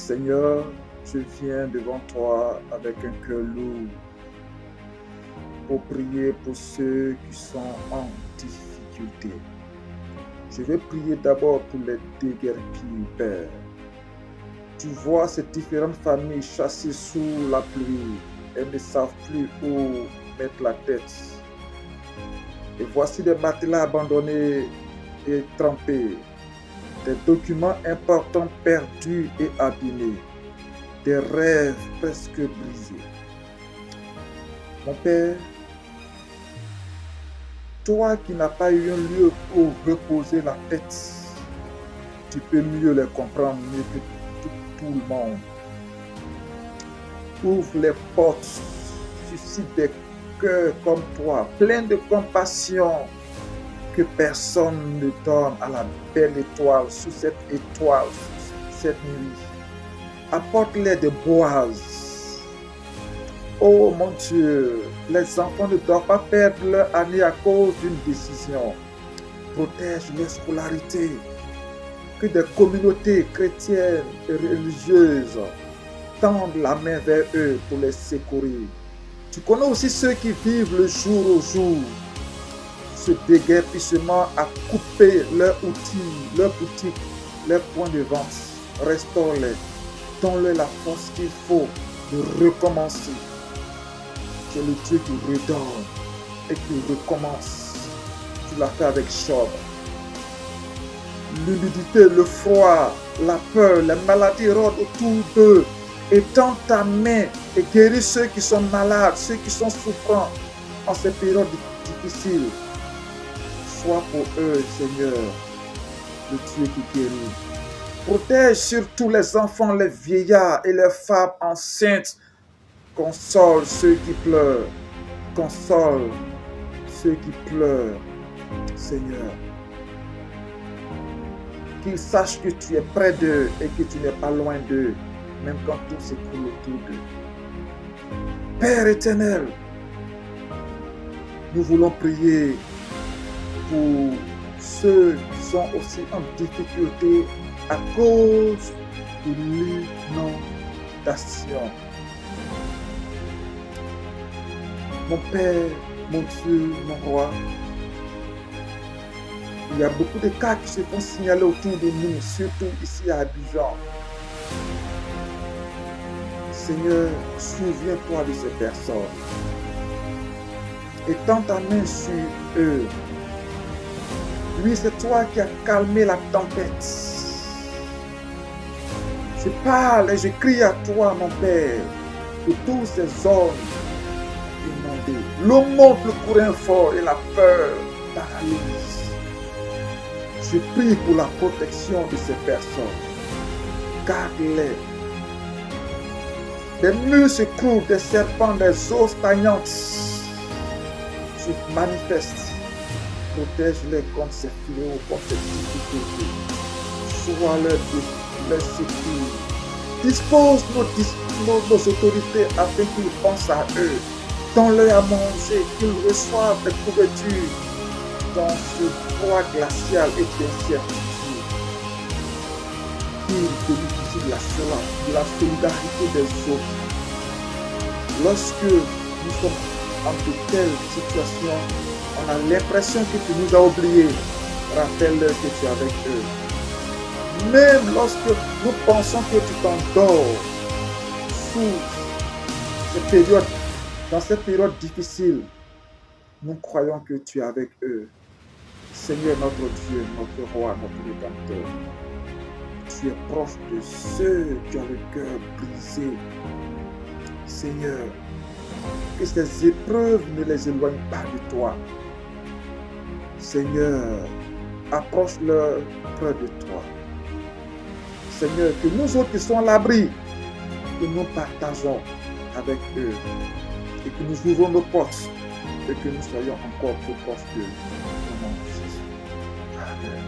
Seigneur, je viens devant toi avec un cœur lourd pour prier pour ceux qui sont en difficulté. Je vais prier d'abord pour les déguerpis, Père. Tu vois ces différentes familles chassées sous la pluie. Elles ne savent plus où mettre la tête. Et voici des matelas abandonnés et trempés, des documents importants perdus et abîmés, des rêves presque brisés. Mon Père, toi qui n'as pas eu un lieu pour reposer la tête, tu peux mieux les comprendre mieux que tout le monde. Ouvre les portes, suscite des cœurs comme toi, pleins de compassion, que personne ne donne à la belle étoile, sous cette étoile, sous cette nuit. Apporte-les de Boaz. Oh mon Dieu, les enfants ne doivent pas perdre leur année à cause d'une décision. Protège leur scolarité. Que des communautés chrétiennes et religieuses tendent la main vers eux pour les secourir. Tu connais aussi ceux qui vivent le jour au jour. Ce déguerpissement a coupé leurs outils, leurs boutiques, leurs points de vente. Restaure-les. Donne-leur la force qu'il faut de recommencer. Tu es le Dieu qui redonne et qui recommence. Tu l'as fait avec Job. L'humidité, le froid, la peur, les maladies rôdent autour d'eux. Étends ta main et guéris ceux qui sont malades, ceux qui sont souffrants en ces périodes difficiles. Sois pour eux, Seigneur, le Dieu qui guérit. Protège surtout les enfants, les vieillards et les femmes enceintes. Console ceux qui pleurent. Console ceux qui pleurent, Seigneur. Qu'ils sachent que tu es près d'eux et que tu n'es pas loin d'eux, même quand tout s'écoule autour d'eux. Père éternel, nous voulons prier pour ceux qui sont aussi en difficulté à cause de l'inondation. Mon Père, mon Dieu, mon Roi, il y a beaucoup de cas qui se font signaler autour de nous, surtout ici à Abidjan. Seigneur, souviens-toi de ces personnes. Étends ta main sur eux. Oui, c'est toi qui as calmé la tempête. Je parle et je crie à toi, mon Père, pour tous ces hommes inondés. L'eau monte, le courant fort et la peur paralyse. Je prie pour la protection de ces personnes. Garde-les. Des murs se couvrent, des serpents, des eaux stagnantes se manifestent. Protège-les contre ces fléaux, contre ces difficultés. Sois leur secours. Dispose nos autorités afin qu'ils pensent à eux. Donne-leur à manger, qu'ils reçoivent des couvertures dans ce froid glacial et d'incertitude. Qu'ils bénéficient de la solidarité des autres. Lorsque nous sommes en de telles situations, on a l'impression que tu nous as oubliés. Rappelle-leur que tu es avec eux. Même lorsque nous pensons que tu t'endors dans cette période difficile, nous croyons que tu es avec eux. Seigneur, notre Dieu, notre Roi, notre Rédempteur, tu es proche de ceux qui ont le cœur brisé. Seigneur, que ces épreuves ne les éloignent pas de toi. Seigneur, approche-leur près de toi. Seigneur, que nous autres qui sommes à l'abri, que nous partageons avec eux et que nous ouvrons nos portes et que nous soyons encore plus proches d'eux. Au nom de Jésus. Amen.